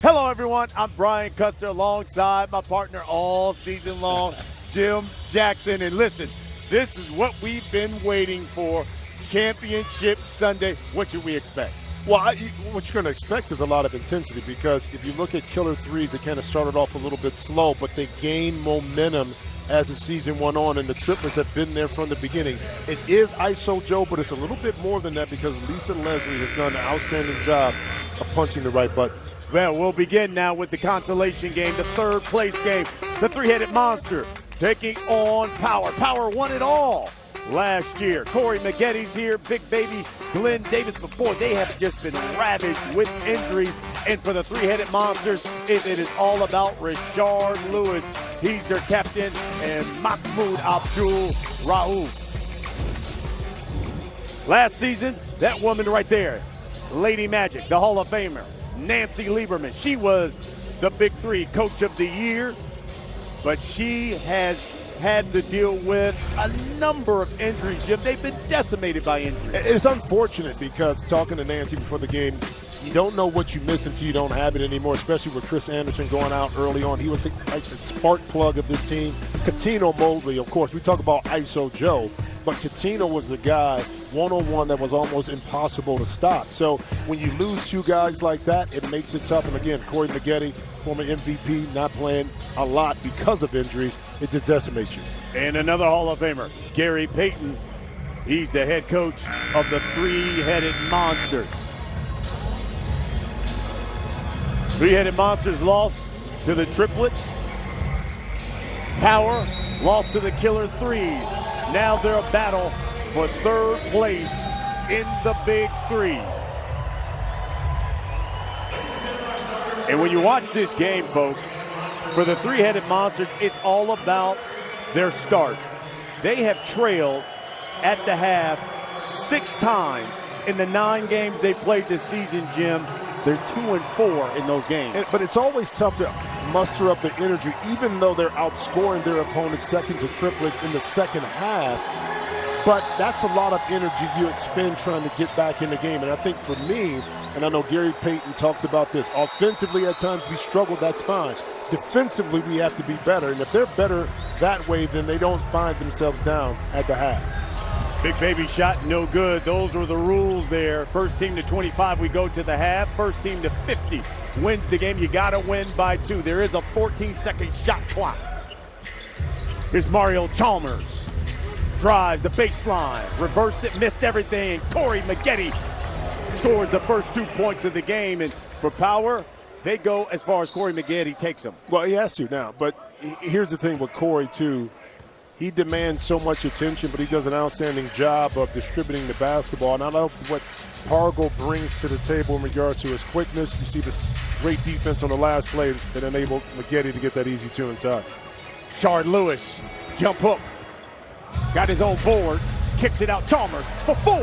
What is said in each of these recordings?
Hello, everyone. I'm Brian Custer alongside my partner all season long, Jim Jackson. And listen, this is what we've been waiting for, Championship Sunday. What should we expect? Well, what you're going to expect is a lot of intensity, because if you look at killer threes, it kind of started off a little bit slow, but they gained momentum as the season went on, and the triplets have been there from the beginning. It is ISO Joe, but it's a little bit more than that, because Lisa Leslie has done an outstanding job of punching the right buttons. Well, we'll begin now with the consolation game, the third place game. The three-headed monster taking on Power. Power won it all last year. Corey Maggette's here, Big Baby, Glen Davis. Before, they have just been ravaged with injuries. And for the three-headed monsters, it is all about Rashard Lewis. He's their captain, and Mahmoud Abdul-Rauf. Last season, that woman right there, Lady Magic, the Hall of Famer, Nancy Liberman. She was the Big Three Coach of the Year, but she has had to deal with a number of injuries, Jim. They've been decimated by injuries. It's unfortunate, because talking to Nancy before the game, you don't know what you miss until you don't have it anymore, especially with Chris Andersen going out early on. He was like the spark plug of this team. Cuttino Mobley, of course, we talk about ISO Joe, but Cuttino was the guy one-on-one that was almost impossible to stop. So when you lose two guys like that, it makes it tough. And again, Corey Maggette, former MVP, not playing a lot because of injuries, it just decimates you. And another Hall of Famer, Gary Payton. He's the head coach of the three-headed monsters. Three-headed monsters lost to the triplets. Power lost to the killer threes. Now they're a battle for third place in the Big Three. And when you watch this game, folks, for the three-headed monsters, it's all about their start. They have trailed at the half 6 times in the 9 games they played this season, Jim. They're 2-4 in those games. But it's always tough to muster up the energy, even though they're outscoring their opponents second to triplets in the second half. But that's a lot of energy you expend trying to get back in the game. And I think for me, and I know Gary Payton talks about this, offensively at times we struggle, that's fine. Defensively, we have to be better. And if they're better that way, then they don't find themselves down at the half. Big Baby shot, no good. Those were the rules there. First team to 25, we go to the half. First team to 50 wins the game. You got to win by 2. There is a 14-second shot clock. Here's Mario Chalmers. Drives the baseline, reversed it, missed everything. Corey Maggette scores the first 2 points of the game. And for Power, they go as far as Corey Maggette takes them. Well, he has to now. But here's the thing with Corey, too. He demands so much attention, but he does an outstanding job of distributing the basketball. And I love what Pargo brings to the table in regards to his quickness. You see this great defense on the last play that enabled Maggette to get that easy 2 inside. Rashard Lewis, jump hook. Got his own board, kicks it out. Chalmers for 4.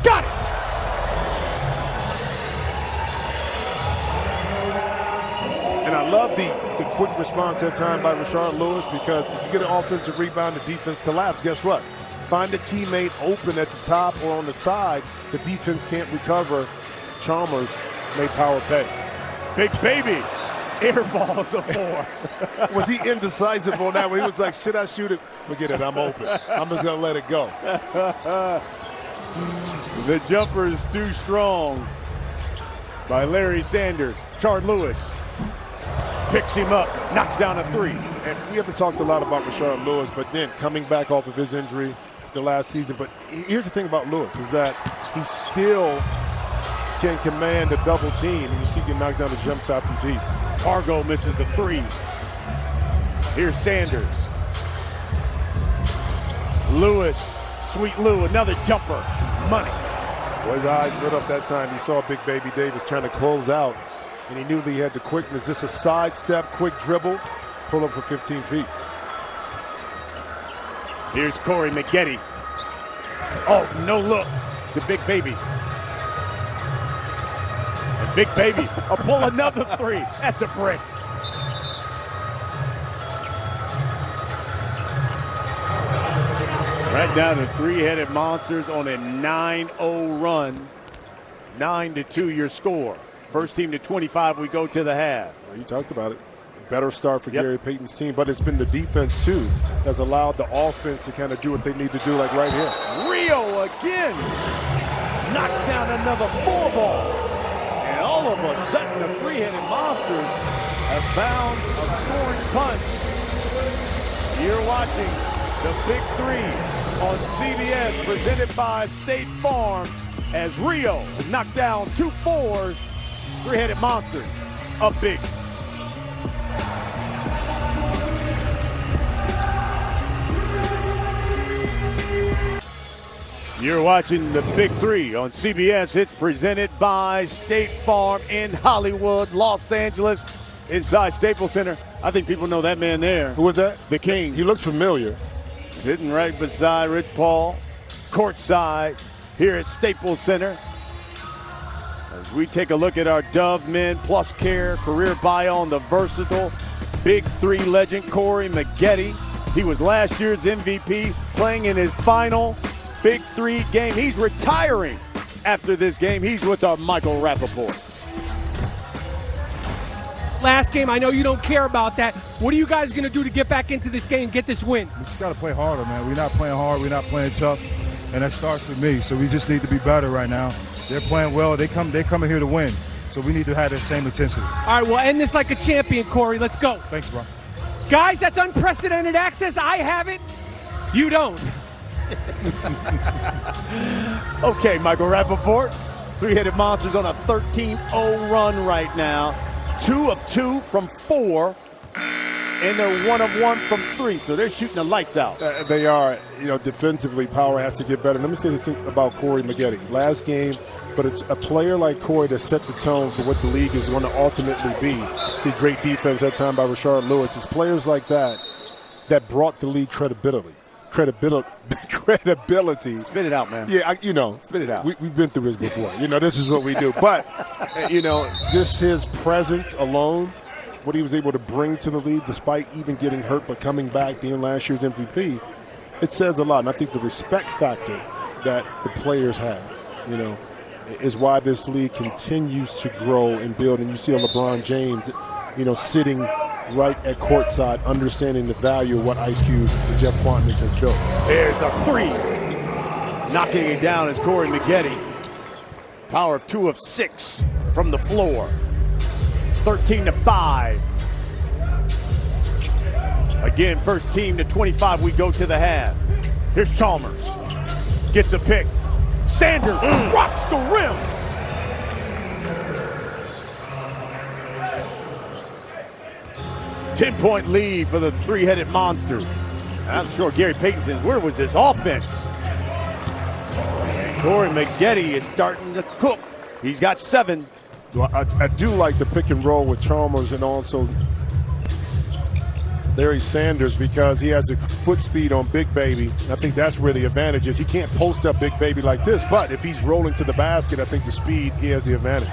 Got it! And I love the quick response that time by Rashard Lewis, because if you get an offensive rebound, the defense collapse, guess what? Find a teammate open at the top or on the side. The defense can't recover. Chalmers made Power pay. Big Baby, airballs a 4. Was he indecisive on that one? He was like, should I shoot it? Forget it, I'm open. I'm just going to let it go. The jumper is too strong by Larry Sanders. Rashard Lewis picks him up, knocks down a 3. And we haven't talked a lot about Rashard Lewis, but then coming back off of his injury the last season. But here's the thing about Lewis is that he still can command a double team, and you see him knock down the jump shot from deep. Pargo misses the 3. Here's Sanders. Lewis, Sweet Lou, another jumper. Money. Well, his eyes lit up that time. He saw Big Baby Davis trying to close out, and he knew that he had the quickness. Just a sidestep, quick dribble, pull up for 15 feet. Here's Corey Maggette. Oh, no look to Big Baby. And Big Baby will pull another 3. That's a brick. Right now, the three-headed monsters on a 9-0 run. 9-2 your score. First team to 25, we go to the half. Well, you talked about it. Better start for Gary Payton's team, but it's been the defense, too, that's allowed the offense to kind of do what they need to do, like right here. Rio again knocks down another 4-ball. And all of a sudden, the three-headed monsters have found a scoring punch. You're watching the Big 3 on CBS, presented by State Farm, as Rio has knocked down 2 4s, three-headed monsters up big. You're watching the Big 3 on CBS. It's presented by State Farm in Hollywood, Los Angeles, inside Staples Center. I think people know that man there. Who was that? The King. He looks familiar. Sitting right beside Rich Paul, courtside here at Staples Center. As we take a look at our Dove Men Plus Care career bio on the versatile Big 3 legend Corey Maggette. He was last year's MVP, playing in his final Big 3 game. He's retiring after this game. He's with our Mychel Rappaport. Last game, I know you don't care about that. What are you guys going to do to get back into this game, get this win? We just got to play harder, man. We're not playing hard. We're not playing tough. And that starts with me. So we just need to be better right now. They're playing well. They're coming here to win. So we need to have that same intensity. All right, we'll end this like a champion, Corey. Let's go. Thanks, bro. Guys, that's unprecedented access. I have it. You don't. Okay, Mychel Rappaport. Three-headed monsters on a 13-0 run right now. 2 of 2 from 4, and they're 1 of 1 from 3. So they're shooting the lights out. They are. Defensively, power has to get better. Let me say this thing about Corey Maggette. Last game, but it's a player like Corey that set the tone for what the league is going to ultimately be. See, great defense that time by Rashard Lewis. It's players like that brought the league credibility. Credibility. Spit it out, man. Yeah, Spit it out. We've been through this before. This is what we do. But, just his presence alone, what he was able to bring to the league, despite even getting hurt but coming back, being last year's MVP, it says a lot. And I think the respect factor that the players have, is why this league continues to grow and build. And you see a LeBron James, sitting right at courtside, understanding the value of what Ice Cube and Jeff Quantnitz have built. There's a 3. Knocking it down is Corey Maggette. Power of 2 of 6 from the floor. 13-5. Again, first team to 25, we go to the half. Here's Chalmers. Gets a pick. Sanders rocks the rim. Ten-point lead for the three-headed monsters. I'm sure Gary Payton says, where was this offense? And Corey Maggette is starting to cook. He's got 7. Well, I do like the pick and roll with Chalmers and also Larry Sanders, because he has the foot speed on Big Baby. I think that's where the advantage is. He can't post up Big Baby like this, but if he's rolling to the basket, I think the speed, he has the advantage.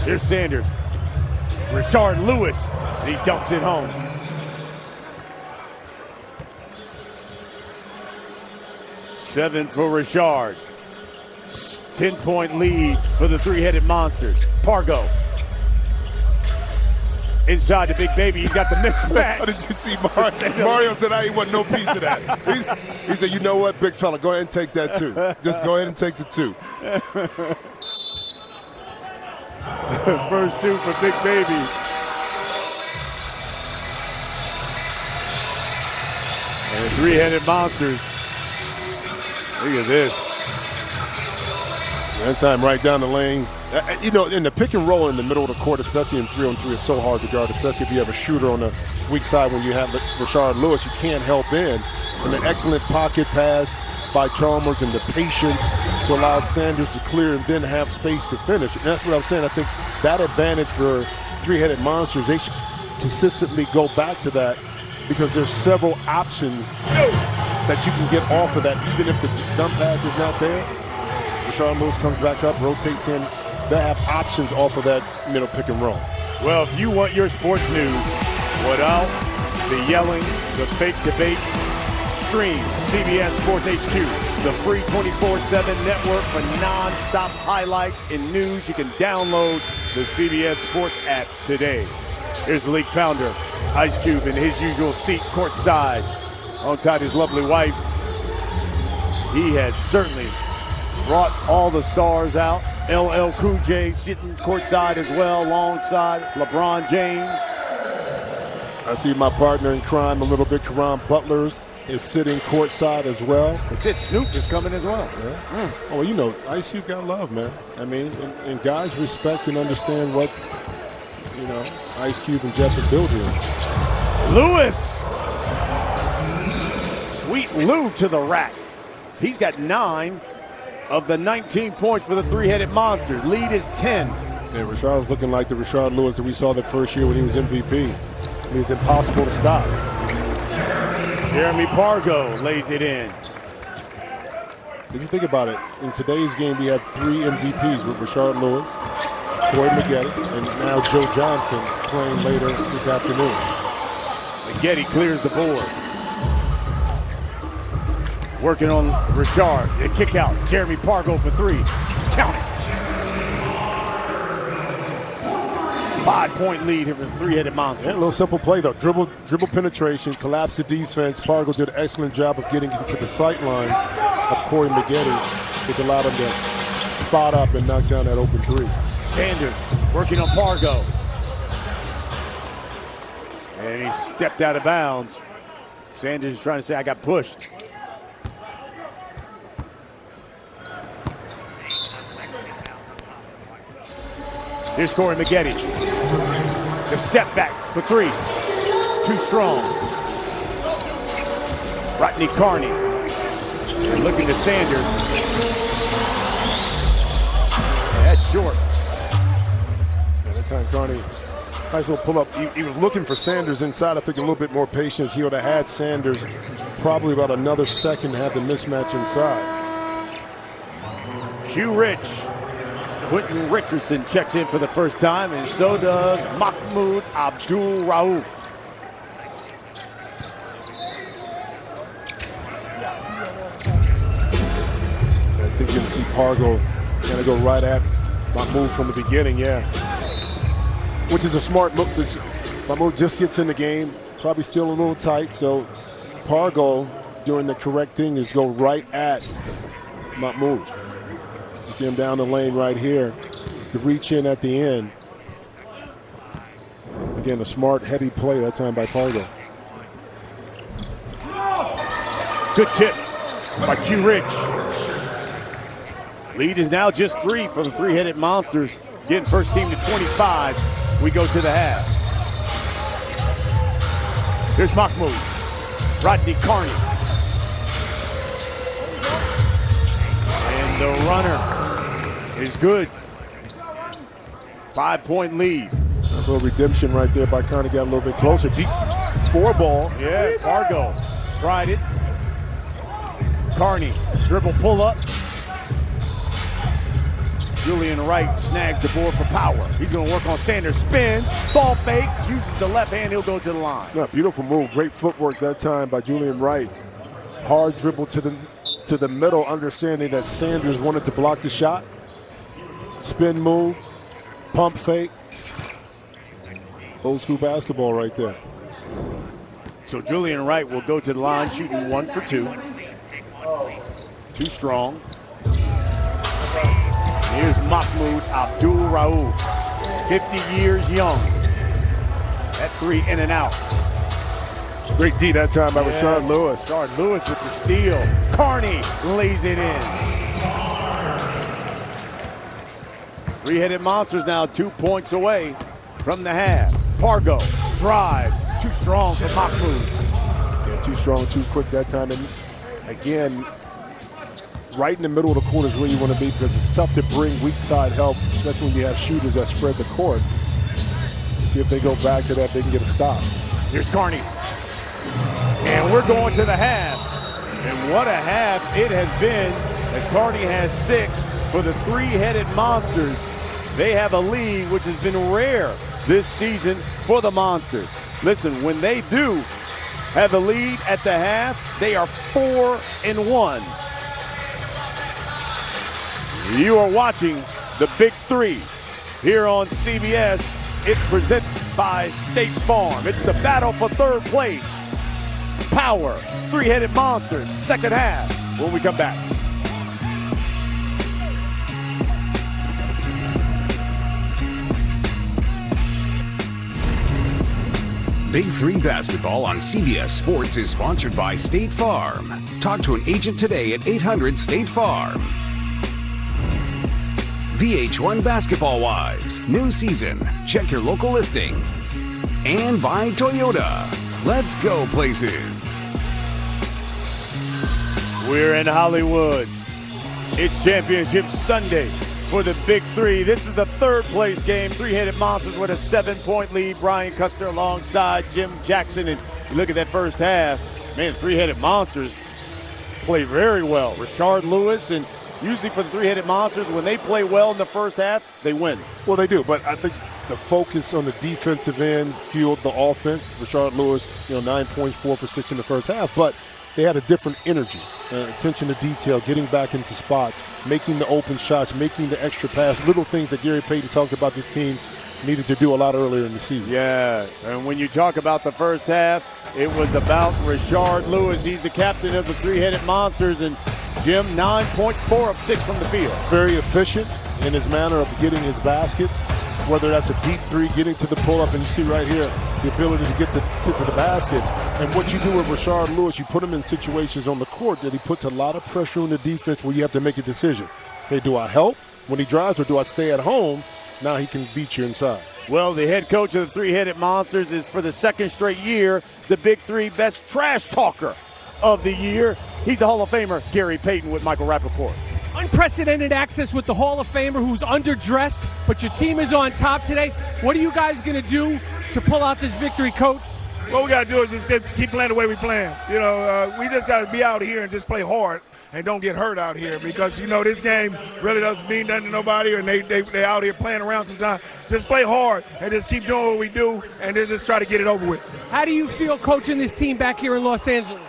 Here's Sanders. Rashard Lewis, and he dunks it home. Seven for Rashard. 10-point lead for the three-headed monsters. Pargo. Inside the Big Baby, he's got the mismatch. Did you see Mario said I ain't want no piece of that. He said, you know what, big fella, go ahead and take that 2. Just go ahead and take the 2. First 2 for Big Baby. And the three-headed monsters. Look at this. That time right down the lane. In the pick and roll in the middle of the court, especially in 3-on-3, is so hard to guard, especially if you have a shooter on the weak side. When you have Rashard Lewis, you can't help in. And an excellent pocket pass by Chalmers and the patience to allow Sanders to clear and then have space to finish. And that's what I was saying. I think that advantage for three-headed monsters, they should consistently go back to that, because there's several options that you can get off of that, even if the dump pass is not there. Rashard Lewis comes back up, rotates in. They have options off of that middle pick and roll. Well, if you want your sports news without the yelling, the fake debates, stream CBS Sports HQ the free 24/7 network for non-stop highlights and news. You can download the CBS Sports app today. Here's the league founder, Ice Cube, in his usual seat courtside alongside his lovely wife. He has certainly brought all the stars out. LL Cool J sitting courtside as well alongside LeBron James. I see my partner in crime a little bit, Karan Butler, is sitting courtside as well. That's it, Snoop is coming as well. Yeah. Oh, well, you know, Ice Cube got love, man. I mean, and guys respect and understand what, you know, Ice Cube and Jeff are building. Lewis! Sweet Lou to the rack. He's got 9 of the 19 points for the three-headed monster. Lead is 10. Yeah, Rashard's looking like the Rashard Lewis that we saw the first year when he was MVP. I mean, it's impossible to stop. Jeremy Pargo lays it in. If you think about it, in today's game we had 3 MVPs with Rashard Lewis, Corey Maggette, and now Joe Johnson playing later this afternoon. Maggette clears the board. Working on Rashard. The kick out. Jeremy Pargo for 3. Count it. 5-point lead here for the three-headed monster. Yeah, a little simple play though. Dribble penetration, collapse the defense. Pargo did an excellent job of getting to the sight line of Corey Maggette, which allowed him to spot up and knock down that open 3. Sanders working on Pargo. And he stepped out of bounds. Sanders is trying to say, I got pushed. Here's Corey Maggette. The step back for 3. Too strong. Rodney Carney. And looking to Sanders. That's short. Yeah, that time Carney, nice little pull up. He was looking for Sanders inside. I think a little bit more patience. He would have had Sanders probably about another second to have the mismatch inside. Q Rich. Quentin Richardson checks in for the first time, and so does Mahmoud Abdul-Rauf. I think you're going to see Pargo kind of go right at Mahmoud from the beginning, yeah. Which is a smart look. Mahmoud just gets in the game, probably still a little tight, so Pargo doing the correct thing is go right at Mahmoud. You see him down the lane right here to reach in at the end. Again, a smart, heady play that time by Pargo. Good tip by Q Rich. Lead is now just 3 for the three-headed monsters. Getting first team to 25. We go to the half. Here's Mahmoud. Rodney Carney. And the runner is good. 5-point lead. A little redemption right there by Carney. Got a little bit closer. Deep 4 ball. Yeah, Pargo tried it. Carney, dribble pull up. Julian Wright snags the board for power. He's going to work on Sanders. Spins, ball fake, uses the left hand. He'll go to the line. Yeah, beautiful move. Great footwork that time by Julian Wright. Hard dribble to the middle, understanding that Sanders wanted to block the shot. Spin move, pump fake. Old school basketball right there. So Julian Wright will go to the line, shooting 1 for 2. Too strong. Here's Mahmoud Abdul-Rauf, 50 years young. That 3 in and out. Great D that time by Rashard Lewis. Rashard Lewis with the steal. Carney lays it in. Three-headed monsters now 2 points away from the half. Pargo drives. Too strong for Mahmoud. Yeah, too strong, too quick that time. And again, right in the middle of the court is where you want to be, because it's tough to bring weak side help, especially when you have shooters that spread the court. See if they go back to that, they can get a stop. Here's Carney. And we're going to the half. And what a half it has been, as Carney has 6 for the three-headed monsters. They have a lead which has been rare this season for the monsters. Listen, when they do have a lead at the half, they are 4-1. You are watching the Big Three here on CBS. It's presented by State Farm. It's the battle for third place. Power, three-headed monsters, second half when we come back. Big 3 Basketball on CBS Sports is sponsored by State Farm. Talk to an agent today at 800-STATE-FARM. VH1 Basketball Wives. New season. Check your local listing. And by Toyota. Let's go places. We're in Hollywood. It's Championship Sunday for the Big Three. This is the third place game. Three-headed monsters with a 7-point lead. Brian Custer alongside Jim Jackson. And you look at that first half. Man, three-headed monsters play very well. Rashard Lewis, and usually for the three-headed monsters, when they play well in the first half, they win. Well, they do, but I think the focus on the defensive end fueled the offense. Rashard Lewis, 9 points, 4 for 6 in the first half, but they had a different energy, attention to detail, getting back into spots, making the open shots, making the extra pass, little things that Gary Payton talked about this team needed to do a lot earlier in the season. Yeah, and when you talk about the first half, it was about Rashard Lewis. He's the captain of the three-headed monsters, and Jim, 9 points, 4 of 6 from the field. Very efficient in his manner of getting his baskets, whether that's a deep three, getting to the pull-up, and you see right here the ability to get to the basket. And what you do with Rashard Lewis, you put him in situations on the court that he puts a lot of pressure on the defense where you have to make a decision. Okay, do I help when he drives or do I stay at home? Now he can beat you inside. Well, the head coach of the three-headed monsters is, for the second straight year, the Big Three best trash talker of the year. He's the Hall of Famer, Gary Payton, with Mychel Rappaport. Unprecedented access with the Hall of Famer who's underdressed, but your team is on top today. What are you guys going to do to pull out this victory, Coach? What we got to do is just keep playing the way we playing. We just got to be out here and just play hard and don't get hurt out here because, this game really doesn't mean nothing to nobody, and they out here playing around sometimes. Just play hard and just keep doing what we do and then just try to get it over with. How do you feel coaching this team back here in Los Angeles?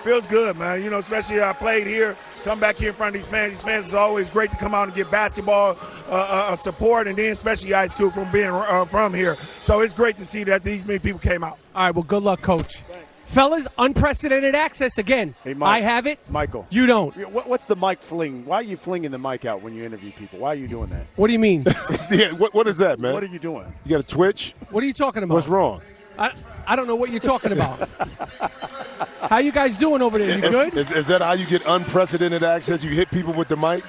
Feels good, man. Especially I played here, come back here in front of these fans. These fans is always great to come out and get basketball support, and then especially high school from being from here. So it's great to see that these many people came out. All right, well, good luck, Coach. Thanks. Fellas, unprecedented access again. Hey, Mike, I have it. Michael. You don't. What's the mic fling? Why are you flinging the mic out when you interview people? Why are you doing that? What do you mean? Yeah, what is that, man? What are you doing? You got a twitch? What are you talking about? What's wrong? I don't know what you're talking about. How you guys doing over there? You good? Is that how you get unprecedented access? You hit people with the mic?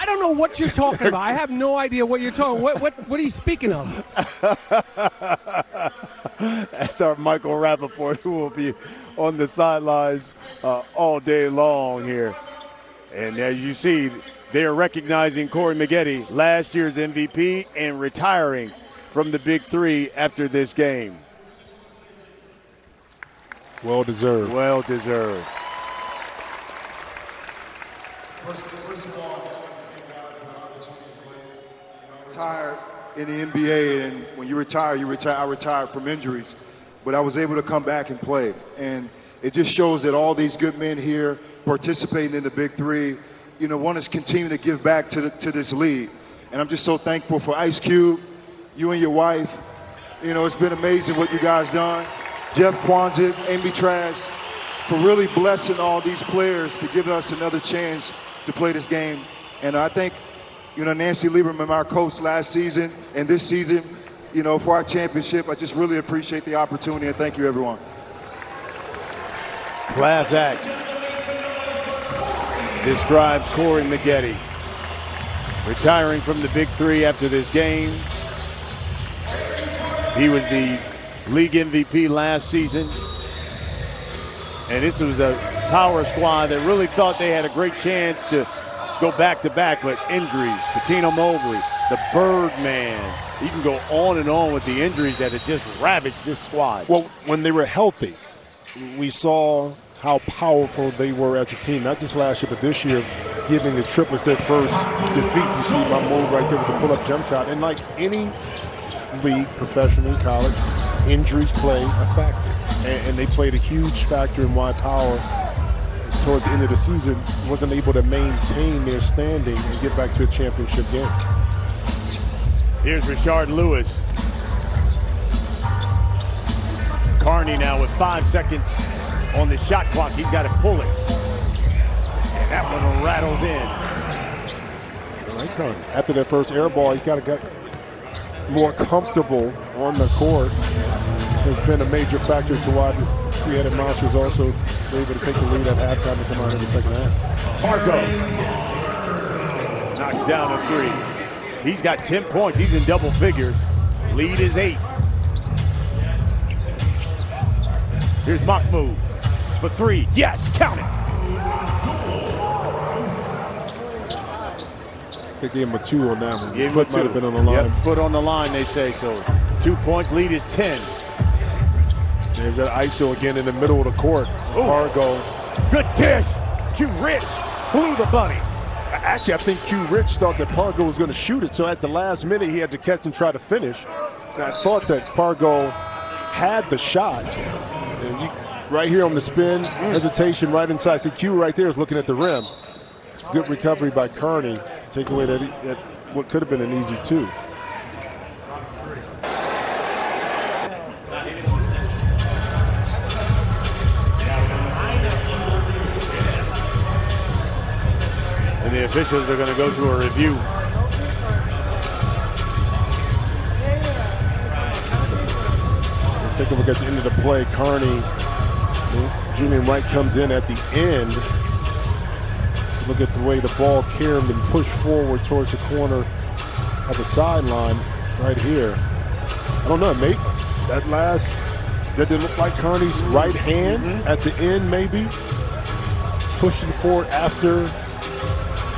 I don't know what you're talking about. I have no idea what you're talking about. What are you speaking of? That's our Mychel Rappaport, who will be on the sidelines all day long here. And as you see, they are recognizing Corey Maggette, last year's MVP, and retiring from the Big Three after this game. Well deserved. Well deserved. First of all, just like to thank God for the opportunity to play. Retired in the NBA, and when you retire, I retired from injuries, but I was able to come back and play. And it just shows that all these good men here participating in the Big Three, want to continue to give back to this league. And I'm just so thankful for Ice Cube, you and your wife. It's been amazing what you guys done. Jeff Kwanzaa, Amy Trask, for really blessing all these players to give us another chance to play this game. And I think, Nancy Liberman, our coach last season and this season, for our championship, I just really appreciate the opportunity, and thank you, everyone. Class act describes Corey Maggette retiring from the Big Three after this game. He was the league MVP last season. And this was a power squad that really thought they had a great chance to go back-to-back, but injuries. Cuttino Mobley, the Birdman. You can go on and on with the injuries that had just ravaged this squad. Well, when they were healthy, we saw how powerful they were as a team, not just last year, but this year, giving the Triplets their first defeat. You see Mahmoud right there with the pull-up jump shot. And like any league, professional, college, injuries play a factor. And they played a huge factor in why Power towards the end of the season wasn't able to maintain their standing and get back to a championship game. Here's Rashard Lewis. Carney now with 5 seconds on the shot clock. He's got to pull it. And that one rattles in. I like Carney. After that first air ball, he's got to get more comfortable on the court. Has been a major factor to why the three-headed monsters also were able to take the lead at halftime and come out in the second half. Pargo knocks down a three. He's got 10 points. He's in double figures. Lead is 8. Here's Mahmoud for 3. Yes, count it. They gave him a 2 on that one. Gave Foot might have been on the line. Yep, foot on the line, they say so. 2 points, lead is 10. There's that ISO again in the middle of the court. Pargo. Good dish. Q Rich blew the bunny. Actually, I think Q Rich thought that Pargo was going to shoot it, so at the last minute he had to catch and try to finish. And I thought that Pargo had the shot. And right here on the spin, hesitation right inside. See, Q right there is looking at the rim. Good recovery by Kearney to take away that what could have been an easy 2. And the officials are going to go to a review. Let's take a look at the end of the play. Kearney, Julian Wright comes in at the end. Look at the way the ball carried and pushed forward towards the corner of the sideline right here. I don't know, maybe that did look like Kearney's right hand at the end, maybe. Pushing forward after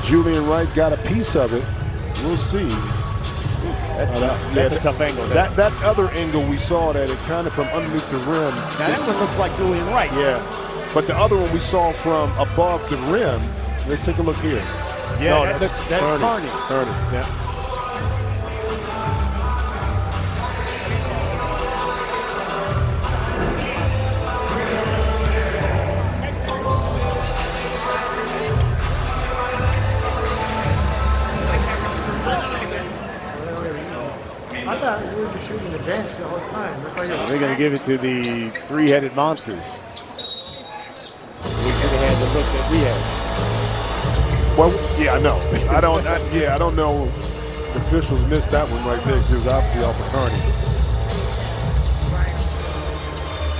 Julian Wright got a piece of it. We'll see. That's a tough angle. That other angle we saw that it kind of from underneath the rim. Now that one looks like Julian Wright. Yeah, but the other one we saw from above the rim. Let's take a look here. Yeah, no, that's Kearney. Kearney, yeah. I thought we were just shooting the bench the whole time. They're going to give it to the three-headed monsters. We should have had the look that we had. Well, yeah, I know. I don't know. The officials missed that one right there. She was obviously off of Kearney.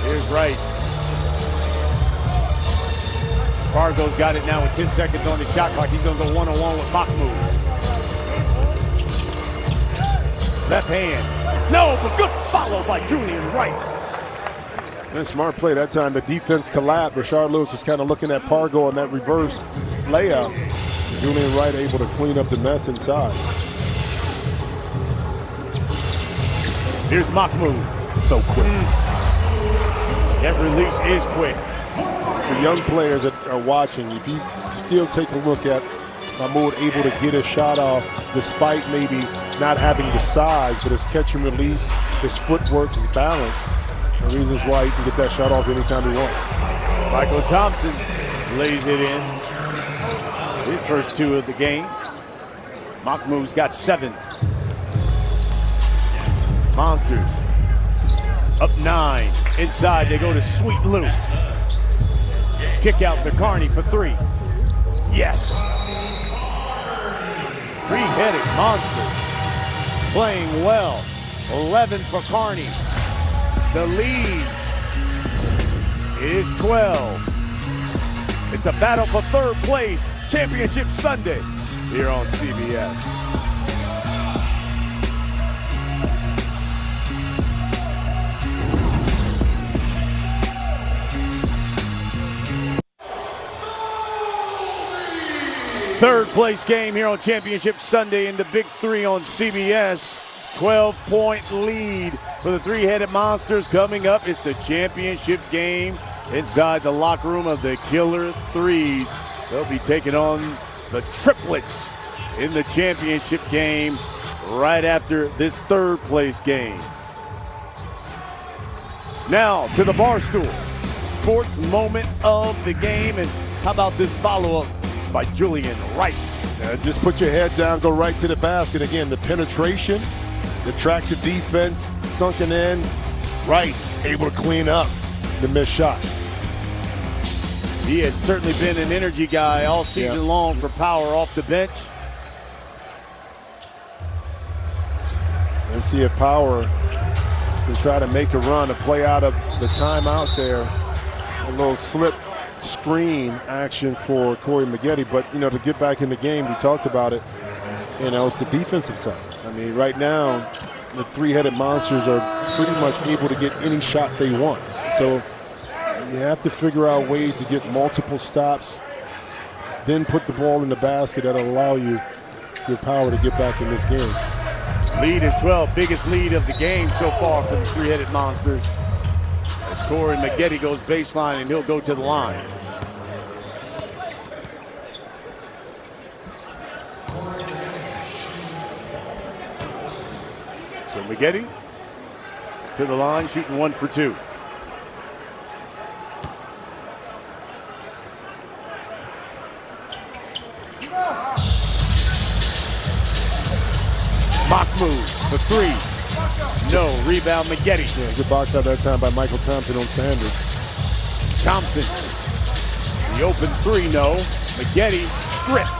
Here's Wright. Pargo's got it now with 10 seconds on the shot clock. He's going to go one-on-one with Mahmoud. Left hand. No, but good follow by Julian Wright. And smart play that time. The defense collapsed. Rashard Lewis is kind of looking at Pargo on that reverse layup. Julian Wright able to clean up the mess inside. Here's Mahmoud. So quick. That release is quick. For young players that are watching, if you still take a look at Mahmoud able to get his shot off despite maybe not having the size, but his catch and release, his footwork, his balance, the reasons why he can get that shot off anytime he wants. Mychel Thompson lays it in. His first 2 of the game. Mahmoud's got 7. Monsters up 9. Inside they go to Sweet Lou. Kick out to Kearney for 3. Yes. Three-headed monsters playing well. 11 for Kearney. The lead is 12. It's a battle for 3rd place. Championship Sunday here on CBS. Third place game here on Championship Sunday in the Big 3 on CBS. 12-point lead for the three-headed monsters. Coming up, it's the championship game inside the locker room of the Killer Threes. They'll be taking on the triplets in the championship game right after this third place game. Now to the Barstool Sports moment of the game, and How about this follow-up by Julian Wright? Just put your head down, go right to the basket. Again, the penetration, the track to defense, sunken in, Wright able to clean up the missed shot. He has certainly been an energy guy all season long for Power off the bench. Let's see if Power can try to make a run, a play out of the timeout there. A little slip screen action for Corey Maggette, but you know, to get back in the game, we talked about it, you know, it's the defensive side. I mean, right now, the three-headed monsters are pretty much able to get any shot they want. So you have to figure out ways to get multiple stops, then put the ball in the basket that'll allow you your Power to get back in this game. Lead is 12, biggest lead of the game so far for the three-headed monsters. As Corey Maggette goes baseline, and he'll go to the line. So Maggette to the line, shooting 1 for 2. Mahmoud for 3. No, rebound Maggette. Yeah, good box out that time by Mychel Thompson on Sanders. Thompson, the open 3, no. Maggette stripped.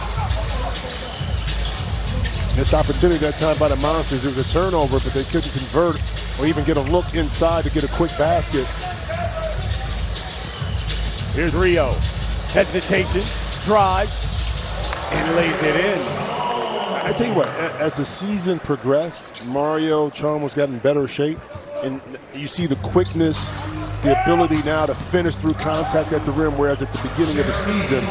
This opportunity that time by the Monsters, there was a turnover, but they couldn't convert or even get a look inside to get a quick basket. Here's Rio. Hesitation, drive, and lays it in. I tell you what, as the season progressed, Mario Chalmers got in better shape, and you see the quickness, the ability now to finish through contact at the rim, whereas at the beginning of the season,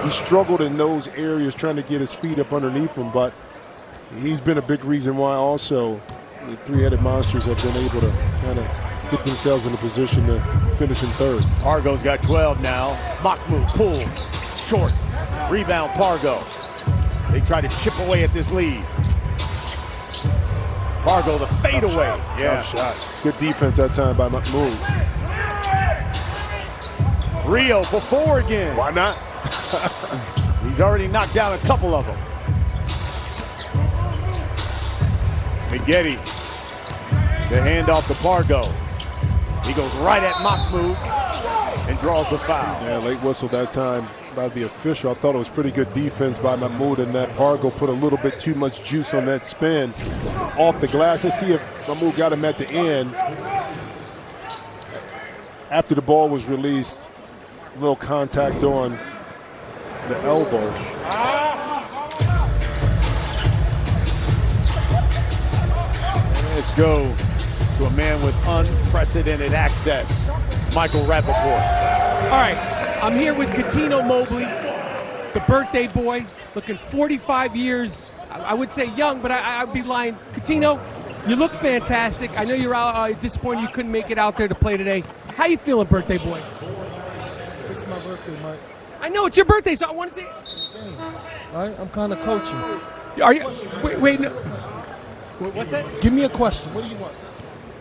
he struggled in those areas trying to get his feet up underneath him, but he's been a big reason why also the three-headed monsters have been able to kind of get themselves in a position to finish in third. Pargo's got 12 now. Mahmoud pulls, short, rebound Pargo. They try to chip away at this lead. Pargo, the fadeaway. Yeah. Tough shot. Good defense that time by Mahmoud. Rio for 4 again. Why not? He's already knocked down a couple of them. Maggette, the handoff to Pargo. He goes right at Mahmoud and draws the foul. Yeah, late whistle that time by the official. I thought it was pretty good defense by Mahmoud, and that Pargo put a little bit too much juice on that spin off the glass. Let's see if Mahmoud got him at the end. After the ball was released, a little contact on the elbow. Let's go to a man with unprecedented access, Michael Rappaport. All right, I'm here with Cuttino Mobley, the birthday boy, looking 45 years, I would say young, but I'd be lying. Cuttino, you look fantastic. I know you're disappointed you couldn't make it out there to play today. How you feeling, birthday boy? It's my birthday, Mike. I know it's your birthday, so I wanted to... All right, I'm kind of coaching. Are you... Wait, no. What's that? Give me a question. What do you want?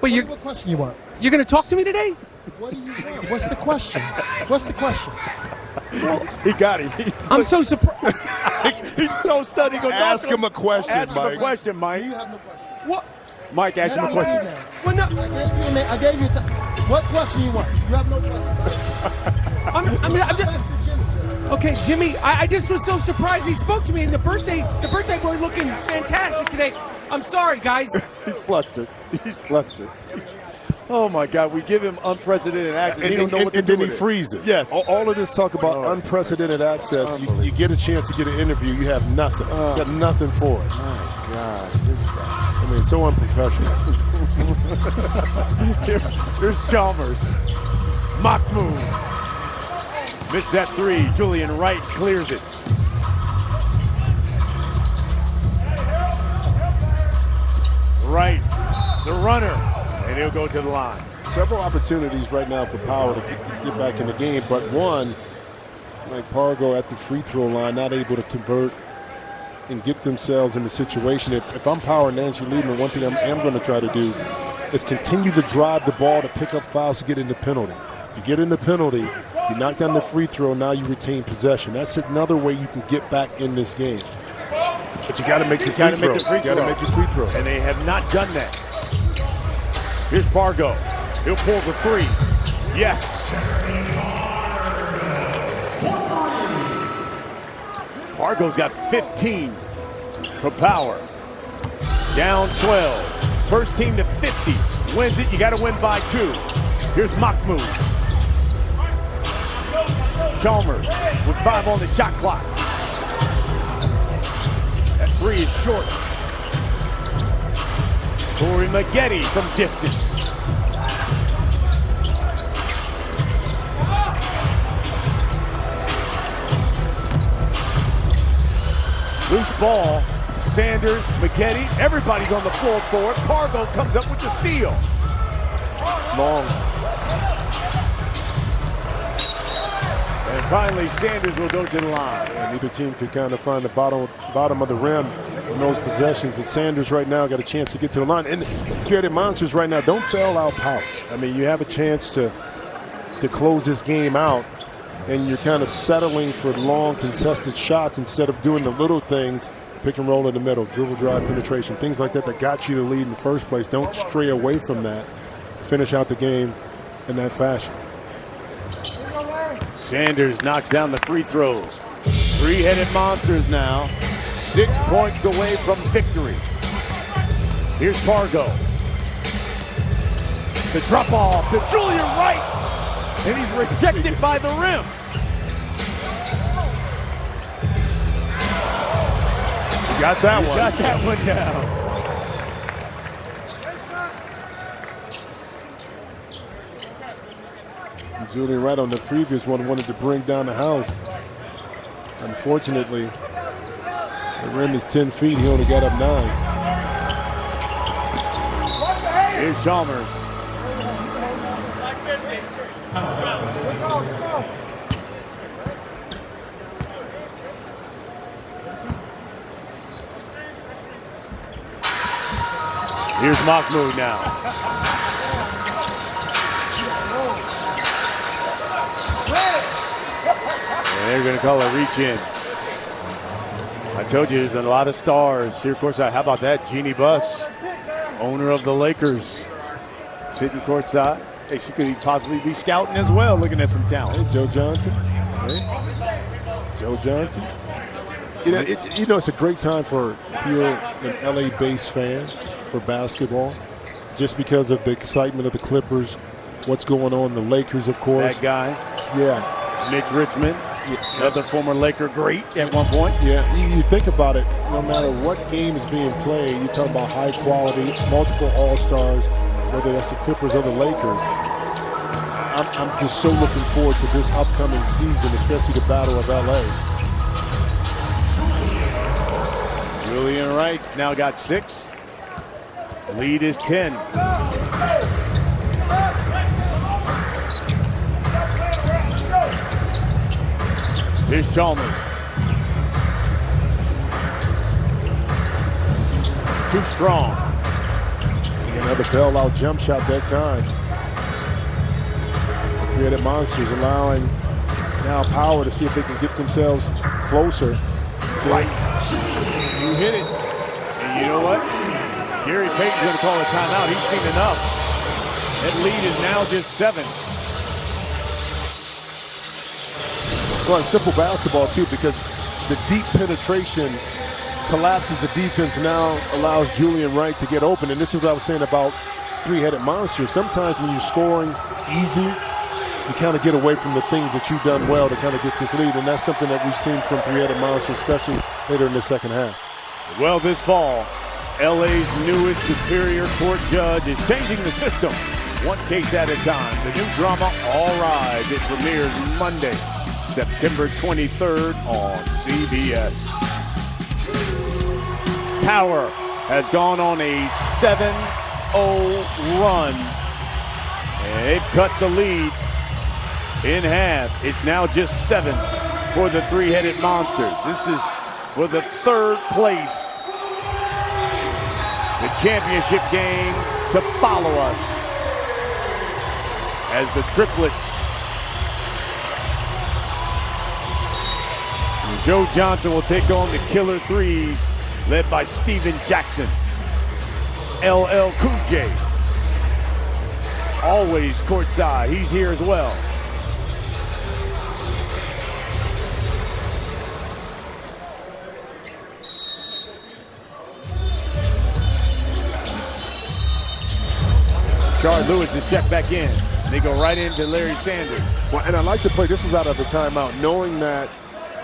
Wait, What question you want? You're going to talk to me today? What do you want? What's the question? What's the question? He got him. I'm so surprised. He's so stunned. Ask him a question, Ask Mike. him a question, Mike. You have no question. What? Mike, ask him a question. Well, no. I gave you what question you want? You have no question. I'm just... Okay, Jimmy, I just was so surprised he spoke to me, and the birthday boy looking fantastic today. I'm sorry, guys. He's flustered. He's flustered. Oh, my God. We give him unprecedented access. He don't know what to do then he with it. freezes. Yes. All of this talk about unprecedented access, you get a chance to get an interview, you have nothing. You got nothing for us. Oh, gosh. This guy. I mean, so unprofessional. Here's Chalmers. Mahmoud. Missed that 3. Julian Wright clears it. Wright, the runner, and he'll go to the line. Several opportunities right now for Power to get back in the game, but one, like Pargo at the free throw line, not able to convert and get themselves in the situation. If I'm Power, Nancy Lieberman, one thing I am going to try to do is continue to drive the ball to pick up fouls to get into penalty. If you get into penalty, You knock down the free throw, now you retain possession. That's another way you can get back in this game. But you got to make your free throw. You got to make your free throw. And they have not done that. Here's Pargo. He'll pull the three. Yes. Pargo's got 15 for Power. Down 12. First team to 50. Wins it. You got to win by 2. Here's Mahmoud. Chalmers with 5 on the shot clock. That 3 is short. Corey Maggette from distance. Loose ball. Sanders, Maggette, everybody's on the floor for it. Pargo comes up with the steal. Long. And finally, Sanders will go to the line. And neither team could kind of find the bottom of the rim in those possessions. But Sanders right now got a chance to get to the line. And Three-Headed Monsters right now, don't bail out Power. I mean, you have a chance to close this game out, and you're kind of settling for long contested shots instead of doing the little things. Pick and roll in the middle, dribble, drive, penetration, things like that got you the lead in the first place. Don't stray away from that. Finish out the game in that fashion. Sanders knocks down the free throws. Three-Headed Monsters now 6 points away from victory. Here's Pargo. The drop off to Julian Wright, and he's rejected by the rim. Got that one. Got that one down. Julian Wright on the previous one wanted to bring down the house. Unfortunately, the rim is 10 feet. He only got up 9. Here's Chalmers. Here's Mahmoud now. And they're going to call a reach in. I told you there's a lot of stars here courtside. How about that? Jeannie Buss, owner of the Lakers, sitting courtside. Hey, she could possibly be scouting as well, looking at some talent. Hey, Joe Johnson. Hey. Joe Johnson. You know, it's a great time for if you're an LA-based fan for basketball, just because of the excitement of the Clippers, what's going on, the Lakers, of course. That guy. Yeah. Mitch Richmond, another former Laker great at one point. Yeah, you think about it, no matter what game is being played, you're talking about high quality, multiple all-stars, whether that's the Clippers or the Lakers. I'm just so looking forward to this upcoming season, especially the Battle of LA. Julian Wright now got 6. Lead is 10. Here's Chalmers. Too strong. Another bailout jump shot that time. Three-Headed Monsters allowing now Power to see if they can get themselves closer. Right. You hit it. And you know what? Gary Payton's going to call a timeout. He's seen enough. That lead is now just 7. Well, it's simple basketball, too, because the deep penetration collapses the defense, now allows Julian Wright to get open. And this is what I was saying about Three-Headed Monsters. Sometimes when you're scoring easy, you kind of get away from the things that you've done well to kind of get this lead. And that's something that we've seen from Three-Headed Monsters, especially later in the second half. Well, this fall, LA's newest Superior Court judge is changing the system, one case at a time. The new drama, All Rise. It premieres Monday, September 23rd on CBS. Power has gone on a 7-0 run, and they've cut the lead in half. It's now just 7 for the Three-Headed Monsters. This is for the 3rd place. The championship game to follow us as the triplets Joe Johnson will take on the killer threes, led by Steven Jackson. LL Cool J, always courtside. He's here as well. Rashard Lewis is checked back in. They go right into Larry Sanders. Well, and I like to play, this is out of the timeout, knowing that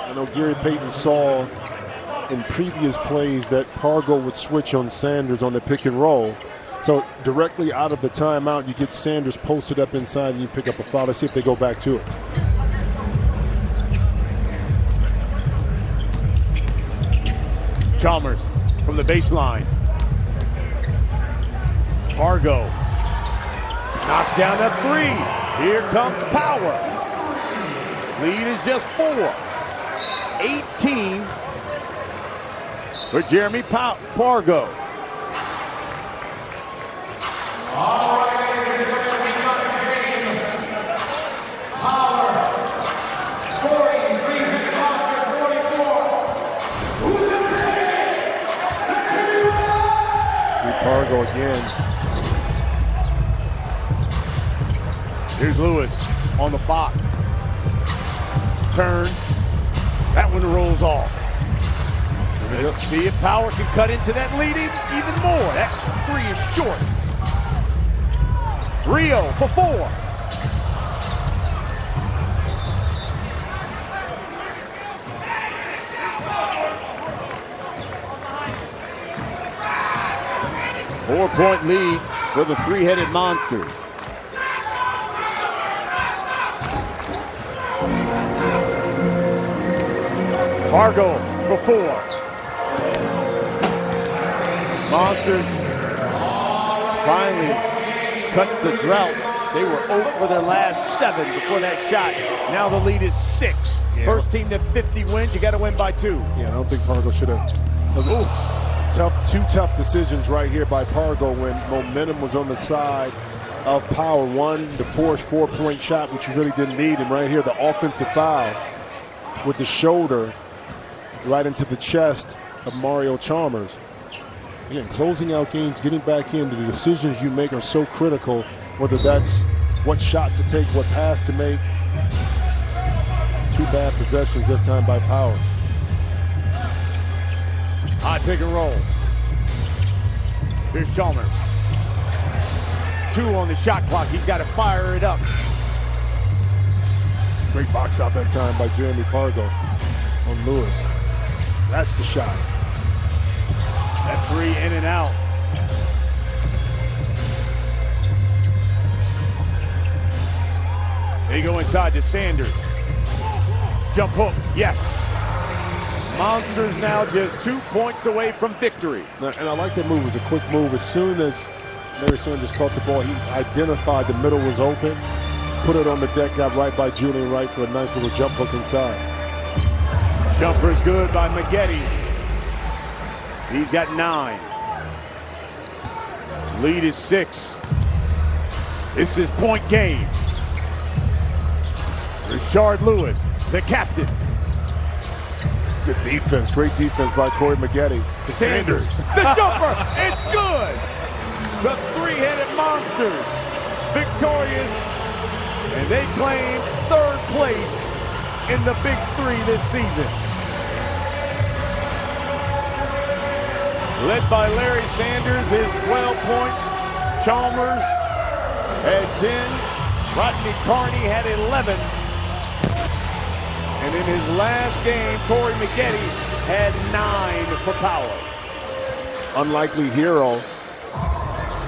I know Gary Payton saw in previous plays that Pargo would switch on Sanders on the pick and roll. So directly out of the timeout, you get Sanders posted up inside and you pick up a foul. Let's see if they go back to it. Chalmers from the baseline. Pargo knocks down the three. Here comes Power. Lead is just 4. 18 for Jeremy Pargo. All right, ladies and gentlemen, we got the game. Power 43, Rashard 44. Who's the man? See Pargo again. Here's Lewis on the block. Turns. That one rolls off. Let's see if Power can cut into that lead even more. That three is short. Rio for 4. Four-point lead for the three-headed Monsters. Pargo for 4. Monsters finally cuts the drought. They were 0 for their last 7 before that shot. Now the lead is 6. Yeah. First team to 50 wins. You got to win by 2. Yeah, I don't think Pargo should have. Two tough decisions right here by Pargo when momentum was on the side of Power. One, the forced 4-point shot, which you really didn't need. And right here, the offensive foul with the shoulder right into the chest of Mario Chalmers. Again, closing out games, getting back in, the decisions you make are so critical, whether that's what shot to take, what pass to make. 2 bad possessions this time by Power. High pick and roll. Here's Chalmers. 2 on the shot clock. He's got to fire it up. Great box out that time by Jeremy Pargo on Lewis. That's the shot. That 3 in and out. They go inside to Sanders. Jump hook, yes. Monsters now just 2 points away from victory. And I like that move. It was a quick move. As soon as Larry Sanders caught the ball, he identified the middle was open, put it on the deck, got right by Julian Wright for a nice little jump hook inside. Jumper's good by Maggette. He's got 9. Lead is 6. This is point game. Rashard Lewis, the captain. Good defense, great defense by Corey Maggette. Sanders, the jumper, it's good. The three-headed Monsters, victorious, and they claim 3rd place in the Big 3 this season. Led by Larry Sanders, his 12 points. Chalmers had 10. Rodney Carney had 11. And in his last game, Corey Maggette had 9 for Power. Unlikely hero.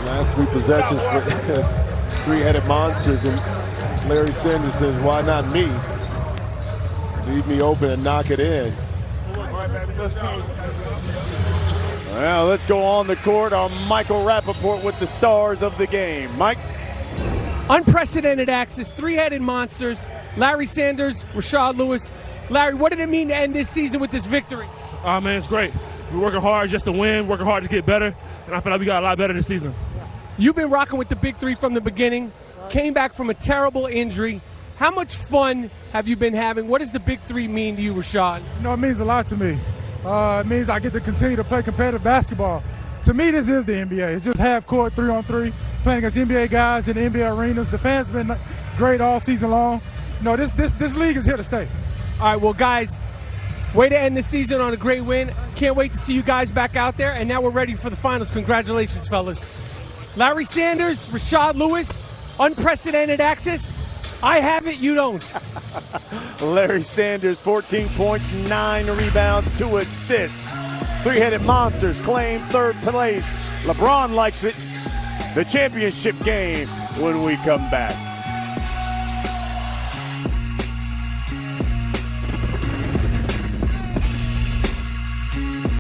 Last 3 possessions for three-headed Monsters. And Larry Sanders says, why not me? Leave me open and knock it in. Well, let's go on the court. Our Michael Rappaport with the stars of the game. Mike? Unprecedented access, 3-headed Monsters. Larry Sanders, Rashard Lewis. Larry, what did it mean to end this season with this victory? Man, it's great. We're working hard just to win, working hard to get better, and I feel like we got a lot better this season. You've been rocking with the Big 3 from the beginning, came back from a terrible injury, How much fun have you been having? What does the Big Three mean to you, Rashard? You know, it means a lot to me. It means I get to continue to play competitive basketball. To me, this is the NBA. It's just half-court, 3-on-3, playing against NBA guys in the NBA arenas. The fans have been great all season long. You know, this league is here to stay. All right, well, guys, way to end the season on a great win. Can't wait to see you guys back out there. And now we're ready for the finals. Congratulations, fellas. Larry Sanders, Rashard Lewis, unprecedented access. I have it, you don't. Larry Sanders, 14 points, 9 rebounds, 2 assists. Three-headed monsters claim third place. LeBron likes it. The championship game when we come back.